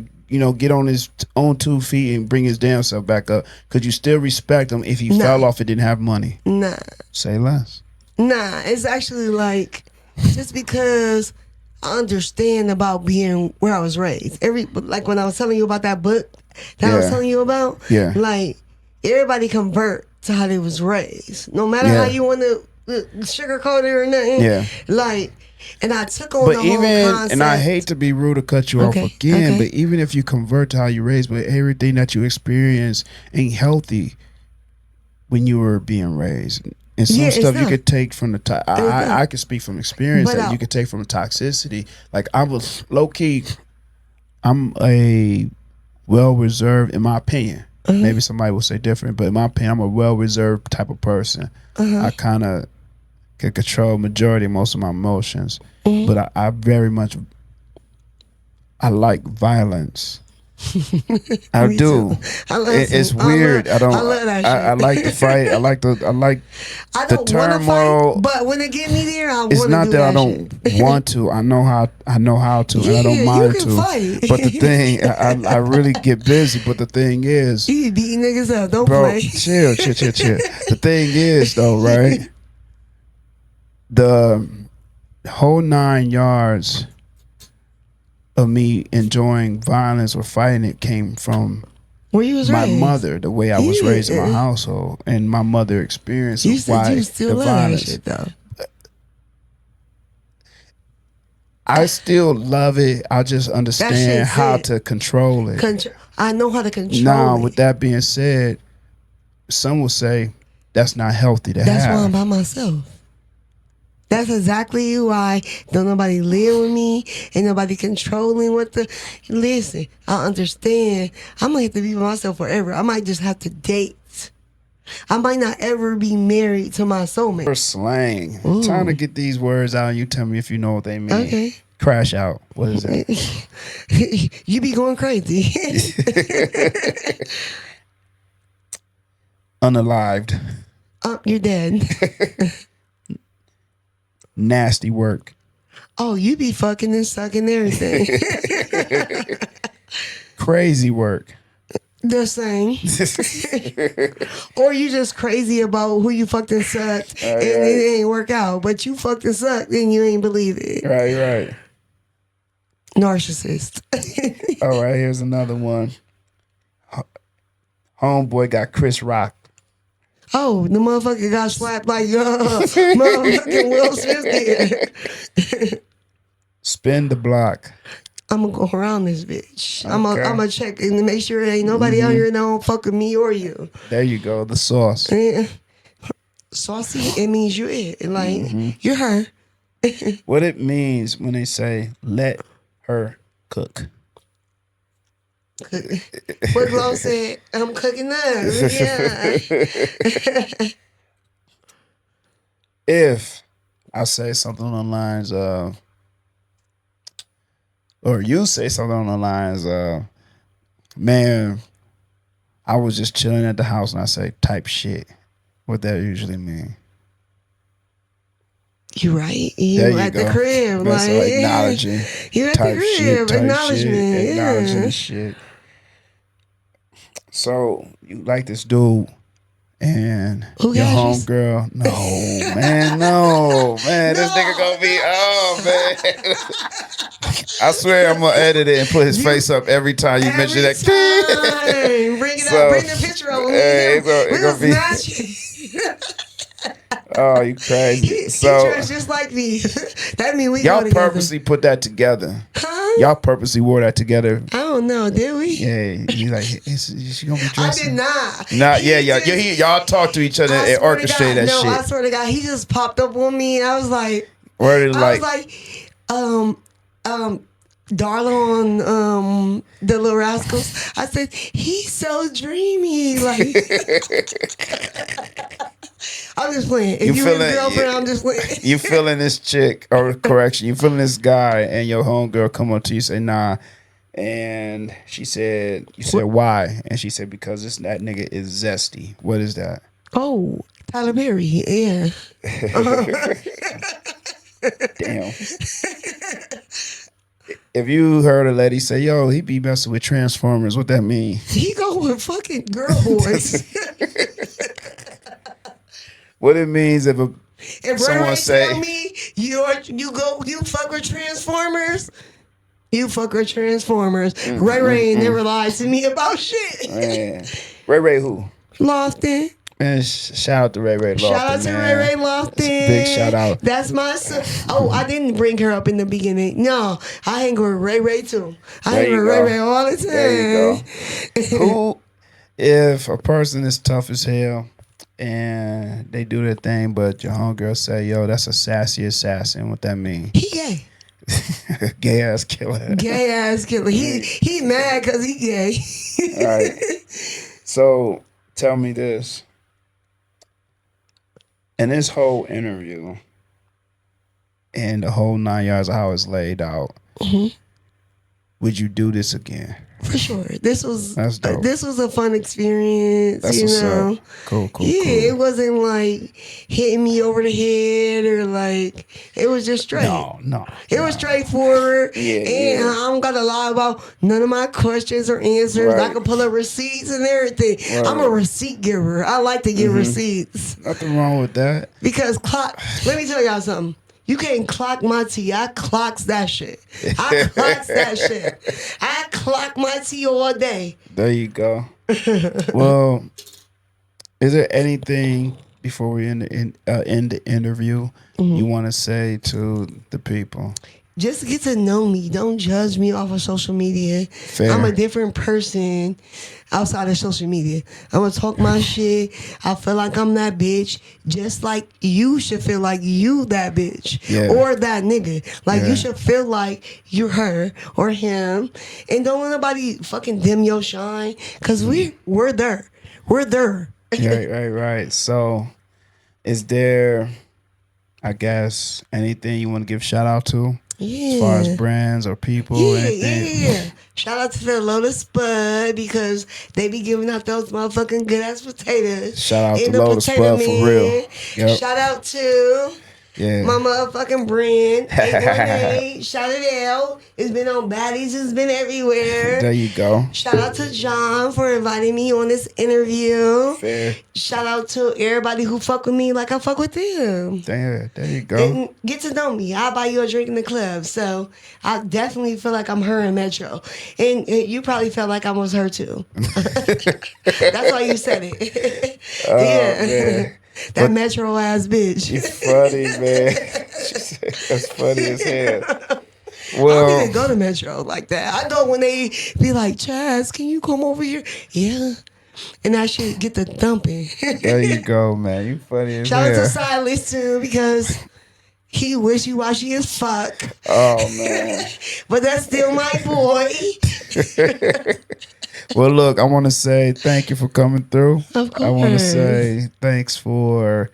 get on his own 2 feet and bring his damn self back up. Could you still respect him if he fell off and didn't have money? Nah. Say less. Nah, it's actually like, just because I understand about being where I was raised. Like when I was telling you about that book that I was telling you about, like, everybody convert to how they was raised. No matter how you want to sugarcoat it or nothing. Like, and I took on the whole concept. And I hate to be rude to cut you off again, but even if you convert to how you raised, but everything that you experience ain't healthy when you were being raised. And some stuff you could take from the I can speak from experience that you could take from the toxicity. Like, I was low key, I'm a well reserved, in my opinion. Maybe somebody will say different, but in my opinion, I'm a well reserved type of person. I kind of can control majority of most of my emotions, but I very much like violence. I do. It's weird. I love that shit. I like the fight. I like the turmoil. Fight, but when it get me there, it's not that I don't want to. I know how to, and I don't mind to. Fight. But the thing, I really get busy. But the thing is, you be beating niggas up. Don't Bro, play. chill. The thing is, though, right? The whole 9 yards of me enjoying violence or fighting it came from where you was my raised. Mother, the way I was raised in my household, and my mother experience you of why you still the love violence. That shit, though. I still love it. I just understand how to control it. I know how to control it. Now, with that being said, some will say that's not healthy to have. That's why I'm by myself. That's exactly why don't nobody live with me, ain't nobody controlling what the. Listen, I understand. I'm gonna have to be by myself forever. I might just have to date. I might not ever be married to my soulmate. For slang. I'm trying to get these words out and you tell me if you know what they mean. Okay. Crash out. What is that? You be going crazy. Unalived. You're dead. Nasty work. Oh, you be fucking and sucking everything. Crazy work. The same. Or you just crazy about who you fucked and sucked and it ain't work out. But you fucked and sucked and you ain't believe it. Right. Narcissist. All right, here's another one. Homeboy got Chris Rock. Oh, the motherfucker got slapped like motherfucking Will Smith did. Spin the block. I'm gonna go around this bitch. I'm gonna check and make sure there ain't nobody out here that don't fuck with me or you. There you go, the sauce. Saucy, it means you're it. Like, you're her. What it means when they say, let her cook. What Glow said, I'm cooking up. Yeah. If I say something on the lines of, or you say something on the lines of, man, I was just chilling at the house, and I say type shit, what that usually mean? You right. You at the crib. That's like acknowledging. You at the crib. Acknowledgement. Acknowledging the shit. So you like this dude and your homegirl. No, man. This nigga gonna be man. I swear I'm gonna edit it and put his face up every time you mention that. Bring it up. Bring the picture up. It's gonna be. Oh, you crazy. So just like me. That mean we y'all go together. purposely put that together. Huh? Y'all purposely wore that together. I don't know, did we? Yeah, he's like, is she gonna be I dressing? did not. Nah, He just- y'all talk to each other I and swear to orchestrate God, that no, shit. I swear to God, he just popped up on me, and I was like, Word is like, Darla on the Little Rascals. I said, he's so dreamy. Like, I'm just playing. If you his girlfriend, I'm just playing. You feeling this chick, or correction, you feeling this guy, and your homegirl come up to you and say, nah. And she said, you said, why? And she said, because that nigga is zesty. What is that? Oh, Tyler Perry. Yeah. Damn. If you heard a lady say, yo, he be messing with Transformers, what that mean? He go with fucking girl boys. What it means if If someone Ray say, tell me you fuck with Transformers, you fuck with Transformers. Ray ain't never lied to me about shit. man, Ray who? Lofton. Man, shout out to Ray Lofton, Shout out to man. Ray Lofton. Big shout out. That's my son. Oh, I didn't bring her up in the beginning. No, I hang with Ray too. I hang with Ray all the time. There you go. Who, if a person is tough as hell and they do their thing, but your homegirl say, yo, that's a sassy assassin, what that mean? He gay. Gay ass killer. Gay ass killer. He mad because he gay. All right. So tell me this. In this whole interview and the whole 9 yards of how it's laid out, would you do this again? For sure. That's dope. This was a fun experience. That's you what's know. up. Cool. Yeah, it wasn't like hitting me over the head or like it was just straight. No. It was straightforward. Yeah, and yeah. I don't gotta lie about none of my questions or answers. Right. I can pull up receipts and everything. Right. I'm a receipt giver. I like to give receipts. Nothing wrong with that. Because let me tell y'all something. You can't clock my tea. I clocks that shit. I clocks that shit. I clock my tea all day. There you go. Well, is there anything before we end the interview you want to say to the people? Just get to know me. Don't judge me off of social media. Fair. I'm a different person outside of social media. I'm going to talk my shit. I feel like I'm that bitch. Just like you should feel like you that bitch. Yeah. Or that nigga. Like Yeah. you should feel like you're her or him. And don't let nobody fucking dim your shine. Because we're there. We're there. Right. So, is there, I guess, anything you want to give shout out to? Yeah. As far as brands or people or anything? Yeah. Shout out to the Lotus Bud because they be giving out those motherfucking good ass potatoes. Shout out In to the Lotus potato Bud for man. real. Yep. Shout out to Yeah. my motherfucking brand. 818. Shout it out. It's been on Baddies. It's been everywhere. There you go. Shout out to John for inviting me on this interview. Fair. Shout out to everybody who fuck with me like I fuck with them. There you go. And get to know me. I'll buy you a drink in the club. So I definitely feel like I'm her in Metro. And you probably felt like I was her too. That's why you said it. Yeah. Man. That Metro ass bitch. You funny, man. That's funny as hell. I don't Well, even go to Metro like that. I know when they be like, Chaz, can you come over here? Yeah. And that shit get the thumping. there you go, man. You funny as Shout out to hell. Silas too because he wishy-washy as fuck. Oh, man. But that's still my boy. Well, look, I want to say thank you for coming through. Of I want to course. say thanks for,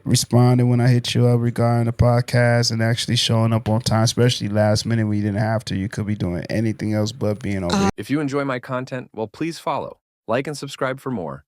responding when I hit you up regarding the podcast and actually showing up on time, especially last minute when you didn't have to. You could be doing anything else but being over here. If you enjoy my content, well, please follow, like, and subscribe for more.